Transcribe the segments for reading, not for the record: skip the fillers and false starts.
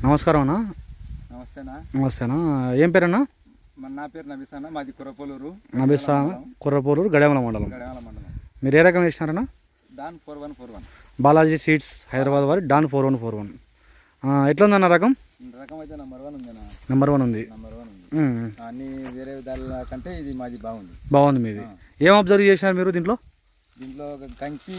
నమస్కారం అన్న. నమస్తేనా. ఏం పేరన్నా? నా పేరు నబీసానా, మాది కుర్రపోలూరు. కుర్రపోలూరు గడేమల మండలం. మీరు ఏ రకం వేసినారన్నా? డాన్ 4141. బాలాజీ సీడ్స్ హైదరాబాద్ వారి డాన్ 4141. ఎట్లుందన్న రకం? రకం అయితే నెంబర్ వన్ ఉంది. అన్ని వేరే విధాల కంటే ఇది మాది బాగుంది. మీది ఏం అబ్జర్వ్ చేసినారు మీరు దీంట్లో? దీంట్లో కంకి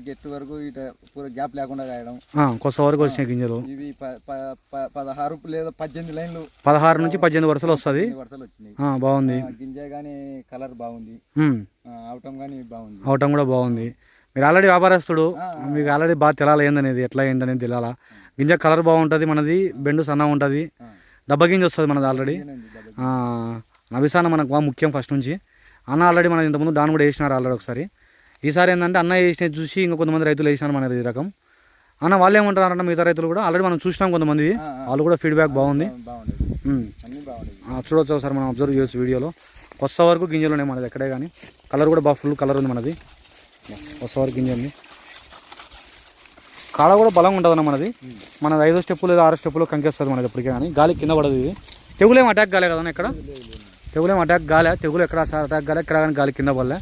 గెట్టు వరకు ఇట పూర గ్యాప్ లేకుండా కాయడం, కొత్త వరకు వచ్చిన గింజలు. ఇవి 16 లేదా 18 లైన్లు, 16 నుంచి 18 వరుసలు వస్తుంది. వరుసలు వచ్చినాయి. బాగుంది. గింజ కానీ కలర్ బాగుంది, అవటం కానీ బాగుంది. అవటం కూడా బాగుంది. మీరు ఆల్రెడీ వ్యాపారస్తుడు, మీకు ఆల్రెడీ బాగా తెలాలి ఏందనేది, ఎట్లా ఏంటనేది తెలియాలా. గింజ కలర్ బాగుంటుంది, మనది బెండు సన్నగా ఉంటుంది, డబ్బ గింజ వస్తుంది మనది ఆల్రెడీ. నబీసాన మనకు బాగా ముఖ్యం ఫస్ట్ నుంచి. అన్న ఆల్రెడీ మనం ఇంతకుముందు డాన్ కూడా వేసినారు ఆల్రెడీ ఒకసారి. ఈసారి ఏంటంటే అన్న వేసినది చూసి ఇంకా కొంతమంది రైతులు వేసినారు మన ఈ రకం. అన్న వాళ్ళు ఏమంటారంటే మిగతా రైతులు కూడా ఆల్రెడీ మనం చూసినాం కొంతమంది, వాళ్ళు కూడా ఫీడ్బ్యాక్ బాగుంది. చూడవచ్చు ఒకసారి మనం అబ్జర్వ్ చేయొచ్చు వీడియోలో. కొత్త వరకు గింజలు ఉన్నాయి మనది ఎక్కడే కానీ. కలర్ కూడా బాగా ఫుల్ కలర్ ఉంది మనది. కొత్త వరకు గింజ ఉంది. కాడ కూడా బలంగా ఉంటుంది అన్న మనది. మనది 5 స్టెప్పులు లేదా 6 స్టెప్పులు కంకేస్తుంది మనది ఎప్పటికే. కానీ గాలి కింద పడదు. ఇది తెగులేం అటాక్ కాలే కదా ఇక్కడ? తెగులేం అటాక్ కాలే. తెగులు ఎక్కడ అటాక్ కాలే, ఎక్కడ కానీ గాలి కింద పడలే.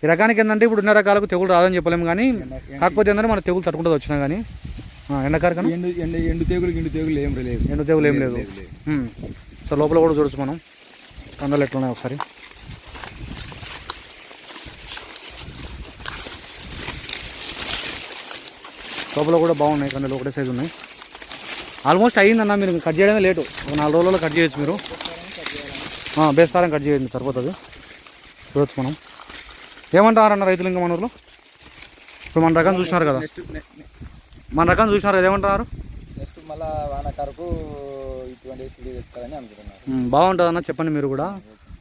ఈ రకానికి ఏంటంటే ఇప్పుడు ఉన్న రకాలకు తెగులు రాదని చెప్పలేము, కానీ కాకపోతే ఏంటంటే మన తెగులు తట్టుకుంటుంది వచ్చినా కానీ. ఎండకారు ఎండు తెగులు ఏం లేదు. ఎండు తెగులు ఏం లేదు. సో లోపల కూడా చూడొచ్చు మనం కందలు ఎట్లున్నాయి ఒకసారి. లోపల కూడా బాగున్నాయి కందలు, ఒకటే సైజు ఉన్నాయి. ఆల్మోస్ట్ అయ్యిందన్న, మీరు కట్ చేయడమే లేటు. ఒక 4 రోజుల్లో కట్ చేయొచ్చు మీరు. బేస్తారం కట్ చేయండి సరిపోతుంది. చూడొచ్చు మనం. ఏమంటారన్న రైతులు ఇంకా మన ఊర్లో? ఇప్పుడు మన రకం చూసినారు కదా, ఏమంటారు? బాగుంటుంది అన్న, చెప్పండి మీరు కూడా.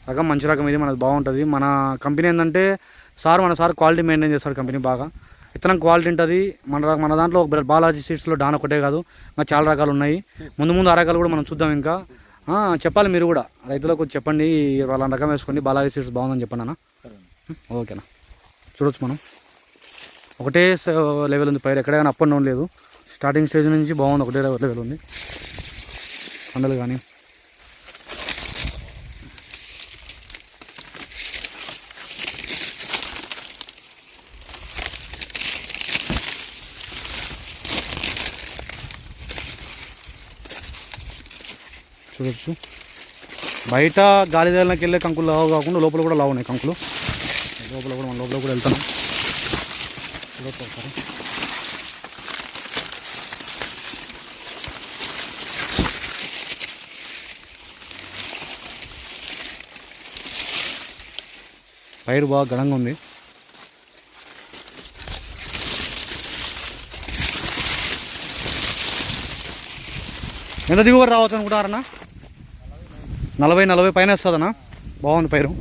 రకం మంచి రకం ఇది, మనది బాగుంటుంది. మన కంపెనీ ఏంటంటే మన సార్ క్వాలిటీ మెయింటైన్ చేస్తాడు కంపెనీ బాగా. విత్తనం క్వాలిటీ ఉంటుంది మన దాంట్లో. బాలాజీ సీడ్స్లో డాన్ ఒకటే కాదు, ఇంకా చాలా రకాలు ఉన్నాయి. ముందు ఆ రకాలు కూడా మనం చూద్దాం. ఇంకా చెప్పాలి మీరు కూడా, రైతులకు చెప్పండి వాళ్ళ రకం వేసుకోండి, బాలాజీ సీడ్స్ బాగుందని చెప్పండి అన్న. ఓకేనా. చూడొచ్చు మనం, ఒకటే లెవెల్ ఉంది పైరు, ఎక్కడైనా అప్ అండ్ డౌన్ లేదు. స్టార్టింగ్ స్టేజ్ నుంచి బాగుంది, ఒకటే లెవెల్ ఉంది పంటలు కానీ. చూడొచ్చు బయట గాలిదాలకు వెళ్ళే కంకులు లావు కాకుండా లోపల కూడా లావు ఉన్నాయి కంకులు. మన లోపల కూడా వెళ్తున్నాం. చూడొచ్చు ఒకసారి. పైరు బాగా ఘనంగా ఉంది. ఎంత దిగుబడి రావచ్చు అనుకుంటారన్నా? 40 పైన వస్తుందన్నా. బాగుంది పైరు.